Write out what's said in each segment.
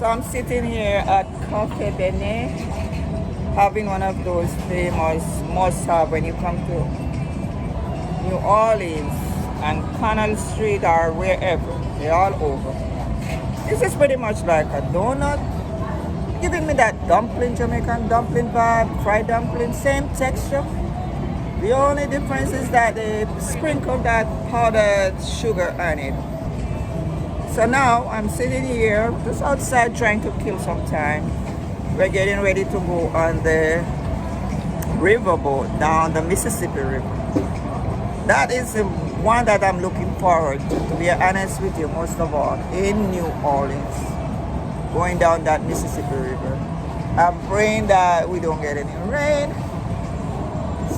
So I'm sitting here at Café Beignets, having one of those famous must-have when you come to New Orleans and Canal Street or wherever. They're all over. This is pretty much like a donut, giving me that dumpling, Jamaican dumpling vibe, fried dumpling, same texture. The only difference is that they sprinkle that powdered sugar on it. So now I'm sitting here just outside trying to kill some time. We're getting ready to go on the riverboat down the Mississippi River. That is the one that I'm looking forward to be honest with you, most of all, in New Orleans, going down that Mississippi River. I'm praying that we don't get any rain.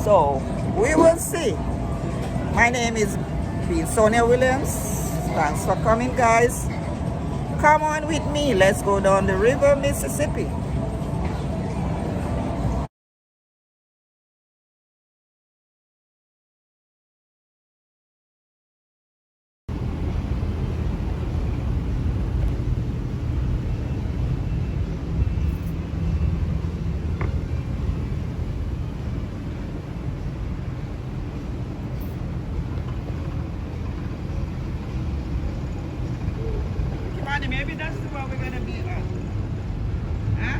So we will see. My name is Sonia Williams. Thanks for coming, guys. Come on with me. Let's go down the river, Mississippi. Maybe that's the one we're gonna be at. Huh?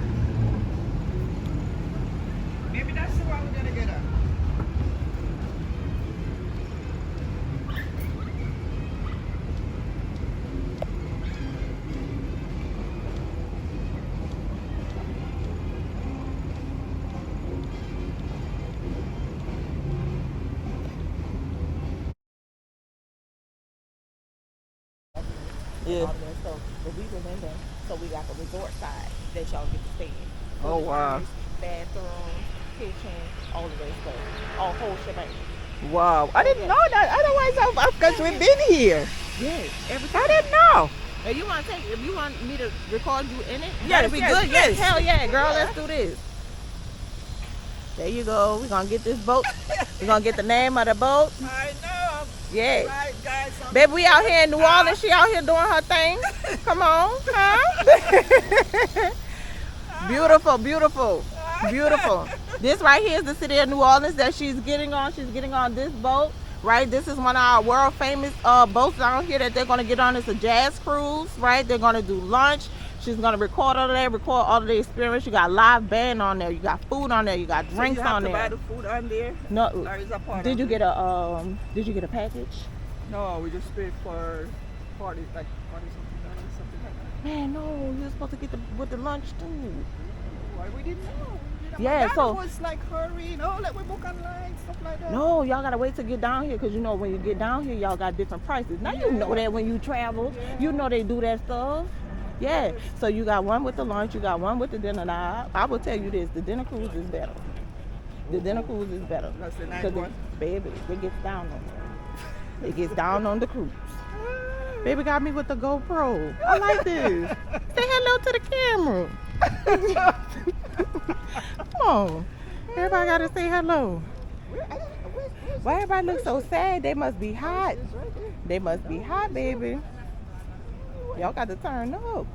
Maybe that's the one we're gonna get at. Yeah. So, but we was in there, so we got the resort side that y'all get to stay in. Oh wow. Bathroom, kitchen, all of that stuff. All whole shebang. Wow. I didn't know that. Otherwise, because we've been here. Yes, everything. I didn't know. If you want to take, if you want me to record you in it, Yes, that'd be yes, good. yes. Hell yeah, girl, let's do this. There you go. We're gonna get this boat. We're gonna get the name of the boat. I know. Yeah. Right, guys. Baby, we out here in New Orleans. She out here doing her thing. Come on, huh? Beautiful, beautiful, beautiful. This right here is the city of New Orleans that she's getting on. She's getting on this boat, right? This is one of our world famous boats down here that they're gonna get on. It's a jazz cruise, right? They're gonna do lunch. She's gonna record all of that, record all of the experience. You got live band on there. You got food on there. You got drinks so you have on to there. buy the food on there? No. Or is that part Did of you it? get a Did you get a package? No, we just paid for 40, like 40 something like that. Man, no. You're supposed to get with the lunch too. Why we didn't know? Yeah, My so- dad was like hurrying, like we book online, stuff like that. No, y'all gotta wait to get down here, because you know when you get down here, y'all got different prices. Now you know that when you travel, you know they do that stuff. Yeah, so you got one with the lunch, you got one with the dinner. Now I will tell you this: the dinner cruise is better. The dinner cruise is better. That's the nice 'Cause one. baby, it gets down on there. It gets down on the cruise. Baby got me with the GoPro. I like this. Say hello to the camera. Come on, everybody gotta say hello. Why everybody look so sad? They must be hot. They must be hot, baby. Y'all got to turn up.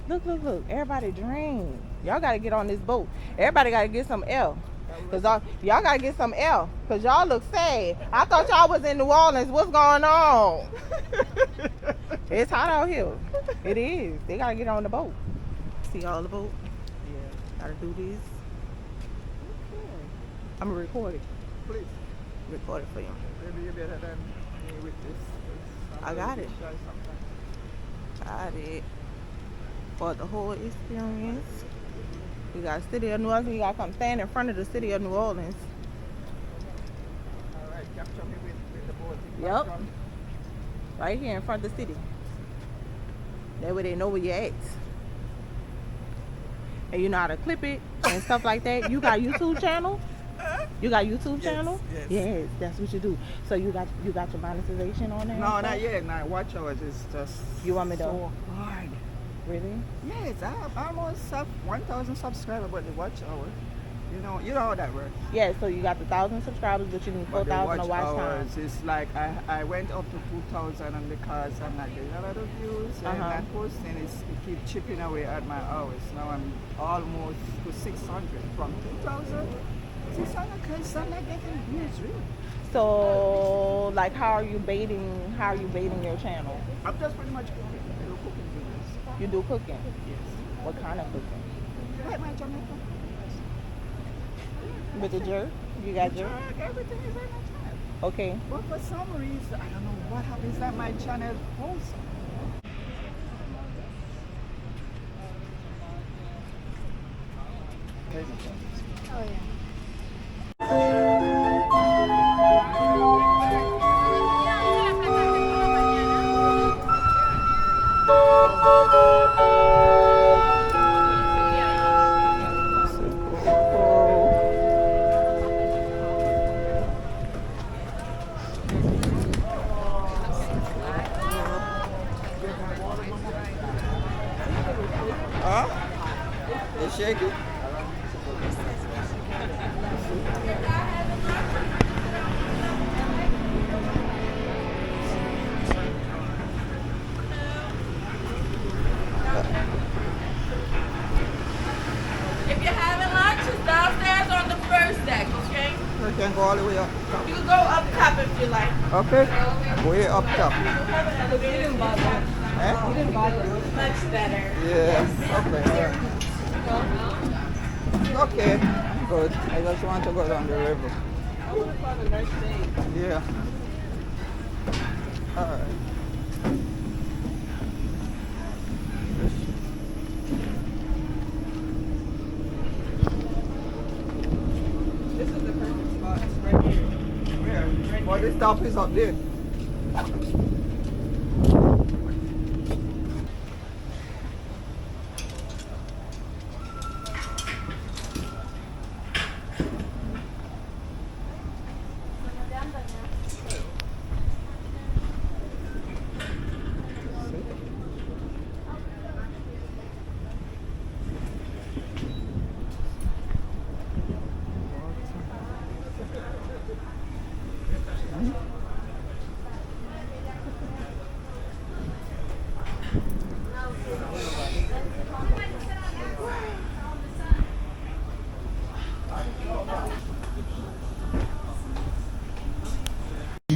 Look, look, look. Everybody drain. Y'all got to get on this boat. Everybody got to get some L. Cause y'all got to get some L. Because y'all look sad. I thought y'all was in New Orleans. What's going on? It's hot out here. It is. They got to get on the boat. See all the boat? Yeah. Got to do this. I'm going to record it. Please. Record it for you. Maybe you better than me with this. I got it. Got it. For the whole experience. We got city of New Orleans. You got to come stand in front of the city of New Orleans. All right, capture me with the boat. Yep. Right here in front of the city. That way they know where you're at. And you know how to clip it and stuff like that. You got YouTube channel? You got YouTube channel? Yes, that's what you do. So you got your monetization on there? No, not yet. Now, watch hours is just You want me to? so hard. Really? Yes, I almost have 1,000 subscribers, but the watch hour. You know how that works. Yeah, so you got the 1,000 subscribers, but you need But the 4,000 of watch time. hours, it's like I went up to 2,000 and because I'm not getting a lot of views and that posting it keep chipping away at my hours. Now I'm almost to 600 from 2,000. 600 because I'm not getting views really. So, like, how are you baiting your channel? I'm just pretty much cooking. I do cooking videos. You do cooking? Yes. What kind of cooking? Like my Jamaican. With the jerk? You got jerk? Everything is on my channel. Okay. But for some reason, I don't know what happens that my channel posts. Oh yeah. Huh? You shake it? If you're having lunch, it's downstairs on the first deck, okay? You can go all the way up top. You can go up top if you like. Okay? Way up top. We didn't bother. Eh? We didn't bother. Much better. Yeah. Okay. All right. Okay. Good. I just want to go down the river. I want to find a nice day. Yeah. All right. This is the perfect spot. It's right here. Where? Well, this top is up there.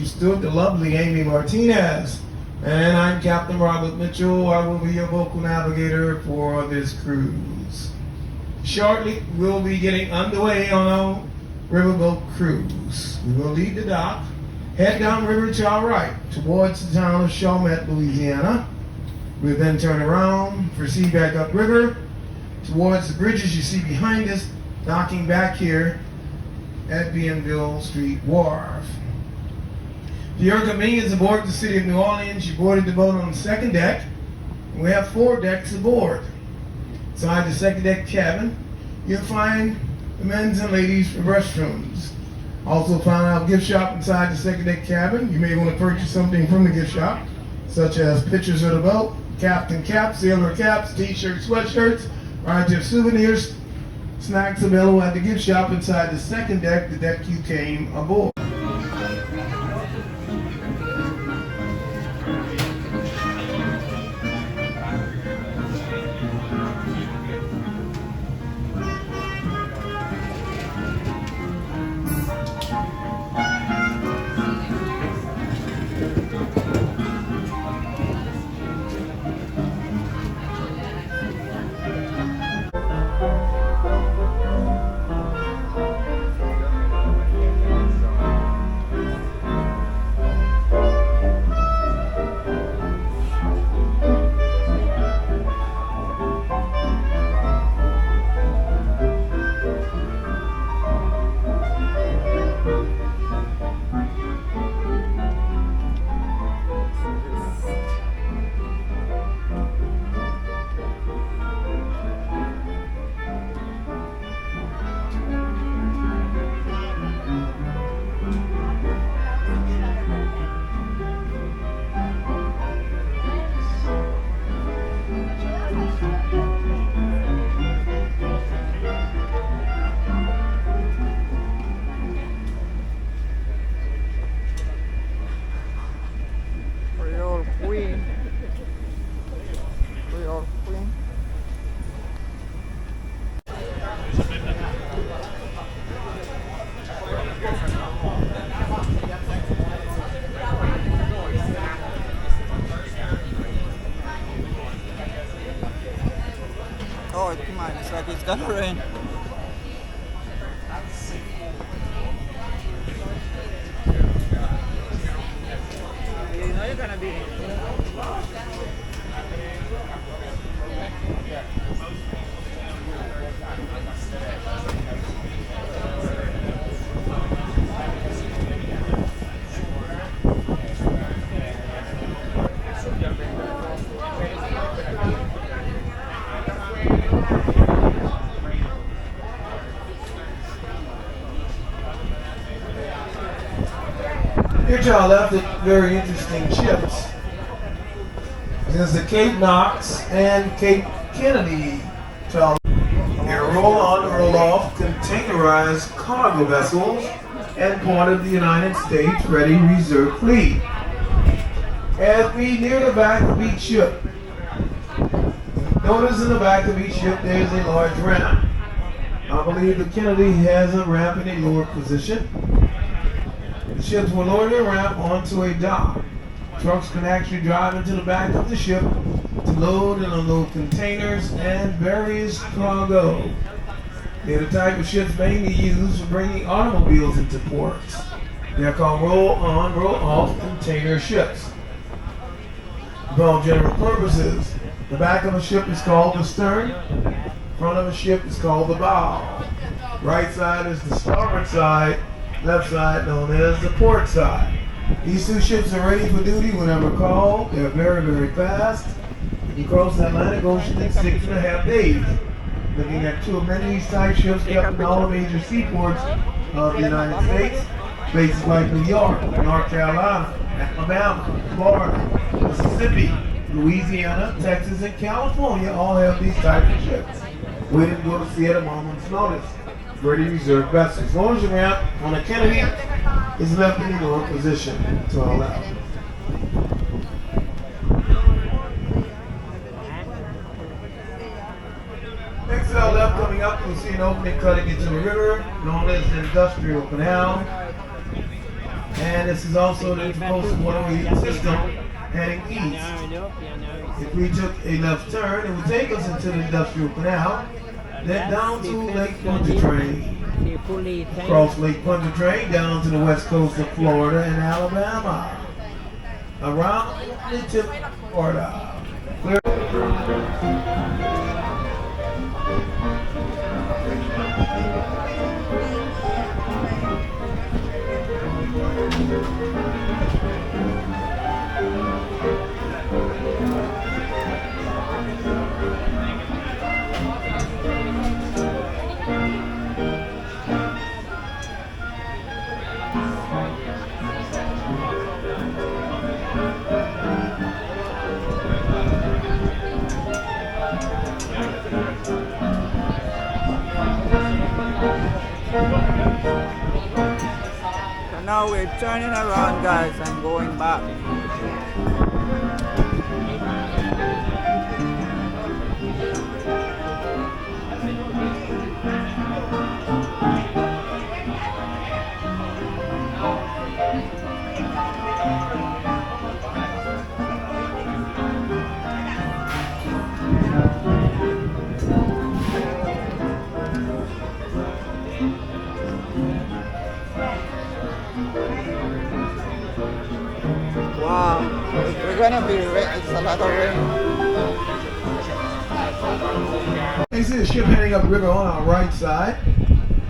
Stood the lovely Amy Martinez. And I'm Captain Robert Mitchell. I will be your vocal navigator for this cruise. Shortly, we'll be getting underway on our riverboat cruise. We will leave the dock, head down river to our right towards the town of Chalmette, Louisiana. We'll then turn around, proceed back upriver towards the bridges you see behind us, docking back here at Bienville Street Wharf. For your convenience aboard the City of New Orleans, you boarded the boat on the second deck. We have 4 decks aboard. Inside the second deck cabin, you'll find the men's and ladies' restrooms. Also find our gift shop inside the second deck cabin. You may want to purchase something from the gift shop, such as pictures of the boat, captain caps, sailor caps, t-shirts, sweatshirts, variety of souvenirs, snacks available at the gift shop inside the second deck, the deck you came aboard. out. Come on, it's like it's gonna rain. You know you're gonna be. Here to our left are very interesting ships. There's the Cape Knox and Cape Kennedy. To our here, roll on, roll off, containerized cargo vessels and part of the United States Ready Reserve Fleet. As we near the back of each ship, notice in the back of each ship there's a large ramp. I believe the Kennedy has a ramp in a lower position. The ships will lower their ramp onto a dock. Trucks can actually drive into the back of the ship to load and unload containers and various cargo. They're the type of ships mainly used for bringing automobiles into ports. They're called roll-on, roll-off container ships. For all general purposes, the back of a ship is called the stern, front of a ship is called the bow. Right side is the starboard side, left side known as the port side. These two ships are ready for duty whenever called. They're very, very fast. You cross the Atlantic Ocean in 6.5 days. Looking at two of many of these type ships kept in all the major seaports of the United States. Places like New York, North Carolina, Alabama, Florida, Mississippi, Louisiana, Texas, and California all have these type of ships. We didn't go to sea at a moment's notice. Ready reserve vessels. As long as your ramp on a Kennedy is left in the lower position to our left. Next to our left coming up, you'll see an opening cutting into the river known as the Industrial Canal. And this is also the intercoastal waterway system heading east. If we took a left turn, it would take us into the Industrial Canal, then down to Lake Pontchartrain. Across Lake Pontchartrain down to the west coast of Florida and Alabama. Around the tip of Florida. So now we're turning around, guys, and going back. Wow, we're gonna be it's a lot of rain. You see the ship heading up river on our right side,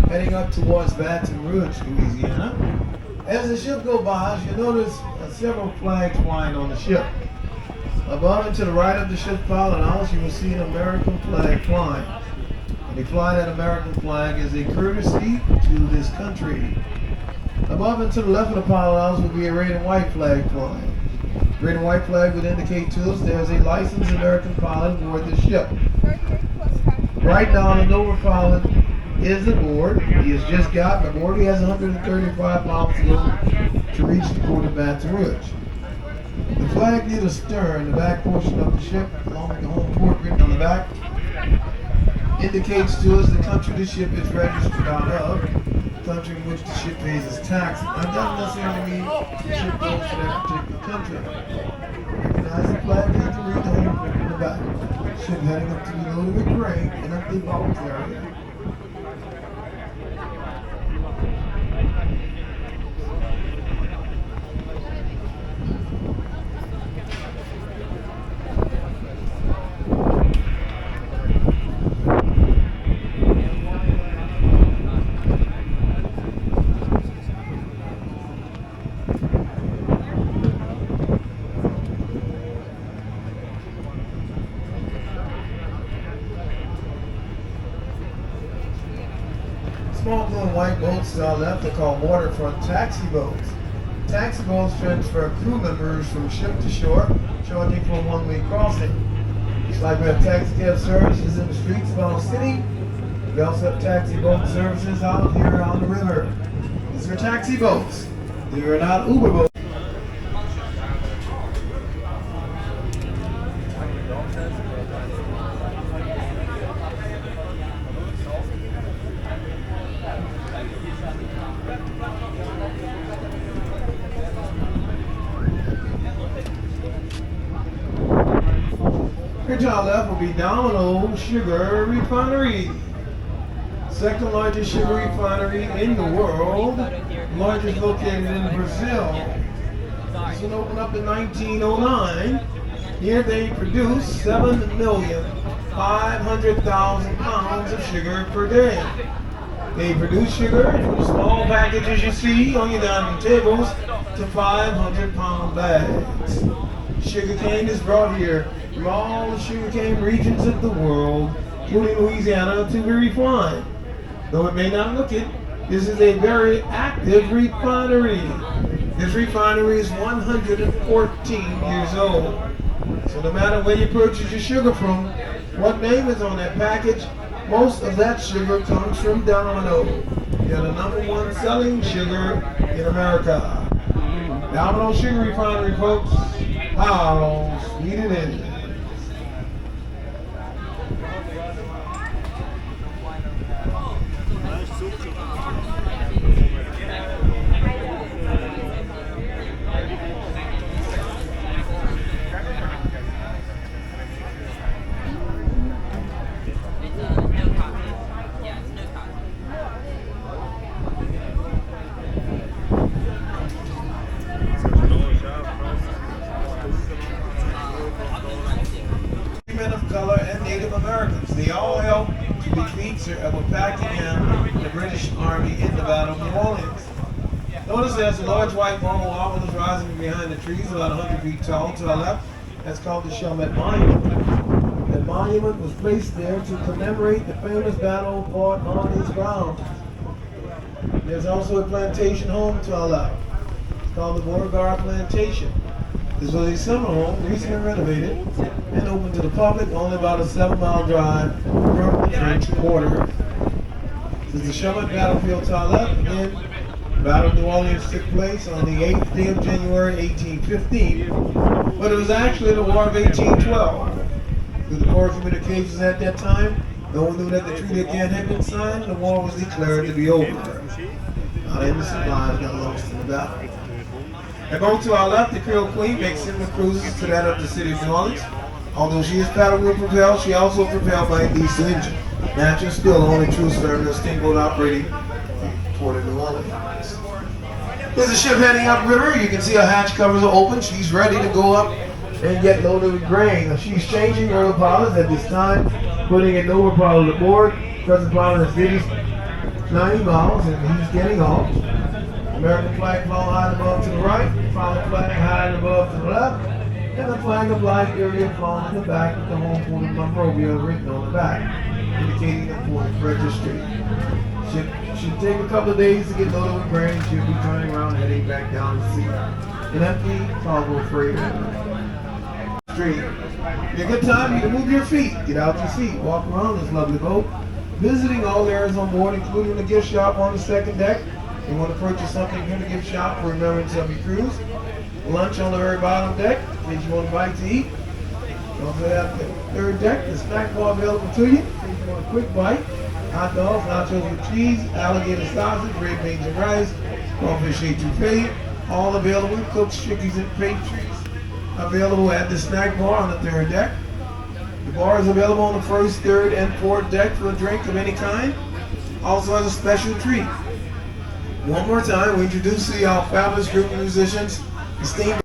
heading up towards Baton Rouge, Louisiana. As the ship goes by, you'll notice several flags flying on the ship. Above and to the right of the ship's pilot house, you will see an American flag flying. And they fly that American flag as a courtesy to this country. Above and to the left of the pilot house will be a red and white flag flying. Red and white flag would indicate to us there's a licensed American pilot aboard the ship. Right now, the Nova pilot is aboard. He has just gotten aboard. He has 135 miles to go to reach the port of Baton Rouge. The flag near the stern, the back portion of the ship, along with the home port written on the back, indicates to us the country the ship is registered out of, the country in which the ship pays its taxes. That doesn't necessarily mean the ship goes to that particular country. Recognize the flag, you can read the home port in the back. ship heading up to the loaded with grain and up the boat area. Small blue and white boats to our left are called waterfront taxi boats. Taxi boats transfer crew members from ship to shore, charging for a one-way crossing. Just like we have taxi cab services in the streets of our city, we also have taxi boat services out here on the river. These are taxi boats. They are not Uber boats. Here to our left will be Domino Sugar Refinery. Second largest sugar refinery in the world, largest located in Brazil. This one opened up in 1909. Here they produce 7,500,000 pounds of sugar per day. They produce sugar from small packages you see on your dining tables to 500-pound bags. Sugarcane is brought here from all the sugarcane regions of the world, including Louisiana, to be refined. Though it may not look it, this is a very active refinery. This refinery is 114 years old. So no matter where you purchase your sugar from, what name is on that package, most of that sugar comes from Domino. They're the #1 selling sugar in America. Domino Sugar Refinery, folks. How sweet it is. Of color and Native Americans. They all helped to defeat Sir Edward Packenham and the British Army in the Battle of New Orleans. Notice there's a large white marble owl is rising from behind the trees, about 100 feet tall to our left. That's called the Chalmette Monument. The monument was placed there to commemorate the famous battle fought on these grounds. There's also a plantation home to our left. It's called the Beauregard Plantation. This was a summer home, recently renovated, and open to the public, only about a 7-mile drive from the French border. This is the Chalmette battlefield to our left. Again, the Battle of New Orleans took place on the 8th day of January, 1815, but it was actually the War of 1812. Through the poor communications at that time, no one knew that the Treaty of Ghent had been signed, and the war was declared to be over. Our innocent lives got lost in the battle. And going to our left, the Creole Queen makes similar cruises to that of the city of New Orleans. Although she is paddle wheel propelled, she also propelled by a diesel engine. Natural still the only true service steamboat operating Port of New Orleans. There's a ship heading upriver. You can see her hatch covers are open. She's ready to go up and get loaded with grain. Now, she's changing her propellers at this time, putting a new propeller aboard. Present pilot is Diddy's 90 miles and he's getting off. American flag flown high and above to the right, followed flag high and above to the left, and the flag of Liberia flown in the back with the home port of Monrovia written on the back, indicating the port registry. Should take a couple of days to get loaded with grain. She'll be turning around heading back down the sea. An empty cargo freighter. Street. Be a good time, you can move your feet, get out your seat, walk around this lovely boat, visiting all areas on board, including the gift shop on the second deck. You want to purchase something from the gift shop for remembrance of your cruise. Lunch on the very bottom deck, in case you want a bite to eat. You also have the third deck, the snack bar available to you, in case you want a quick bite. Hot dogs, nachos with cheese, alligator sausage, red beans and rice, crawfish etouffee, all available. Cooked chickies and pastries available at the snack bar on the third deck. The bar is available on the first, third, and fourth deck for a drink of any kind. Also has a special treat. One more time, we introduce to you our fabulous group of musicians, esteemed.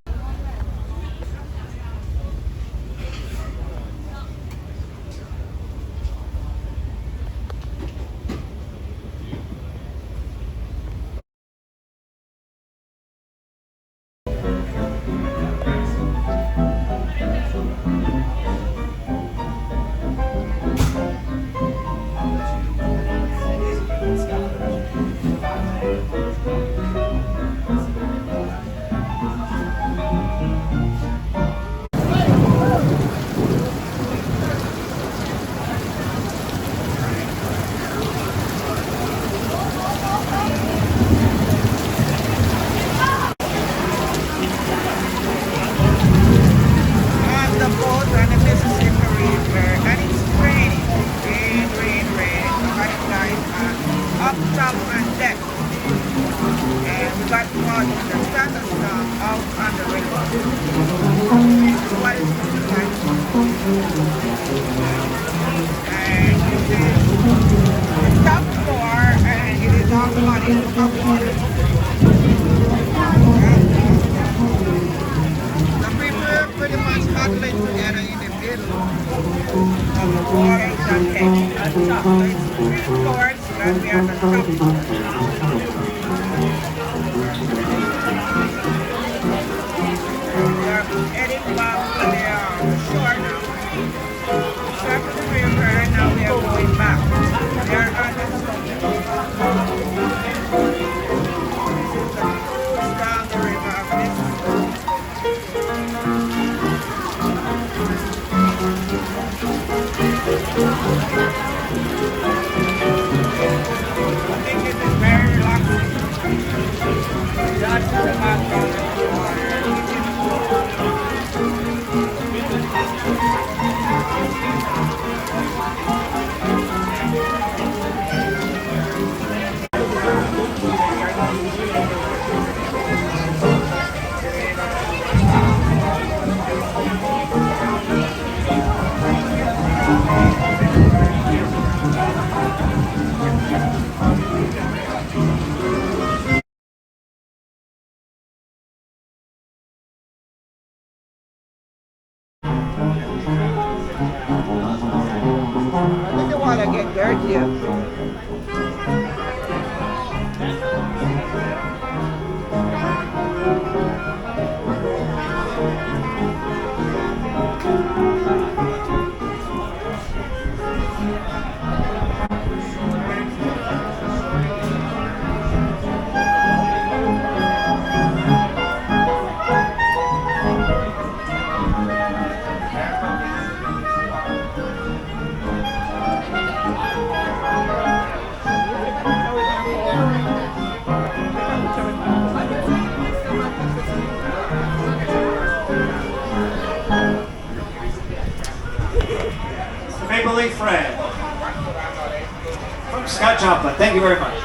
Scott Joplin, thank you very much.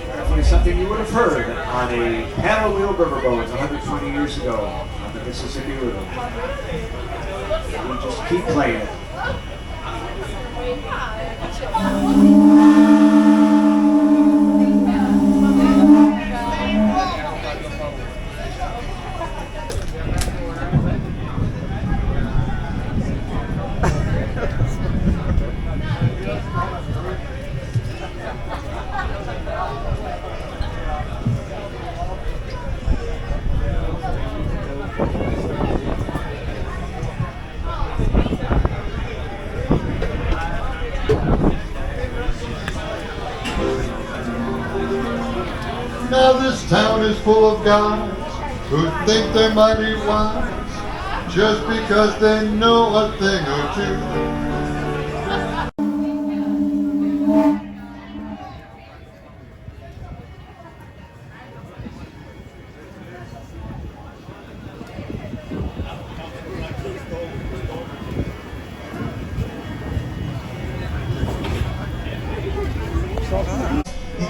Definitely something you would have heard on a paddle wheel riverboat 120 years ago on the Mississippi River. We just keep playing it. Now this town is full of guys who think they're mighty wise just because they know a thing or two.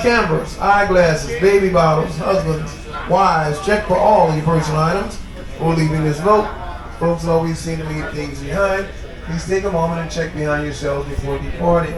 Cameras, eyeglasses, baby bottles, husbands, wives, check for all of your personal items before leaving this boat. Folks always seem to leave things behind. Please take a moment and check behind yourselves before departing.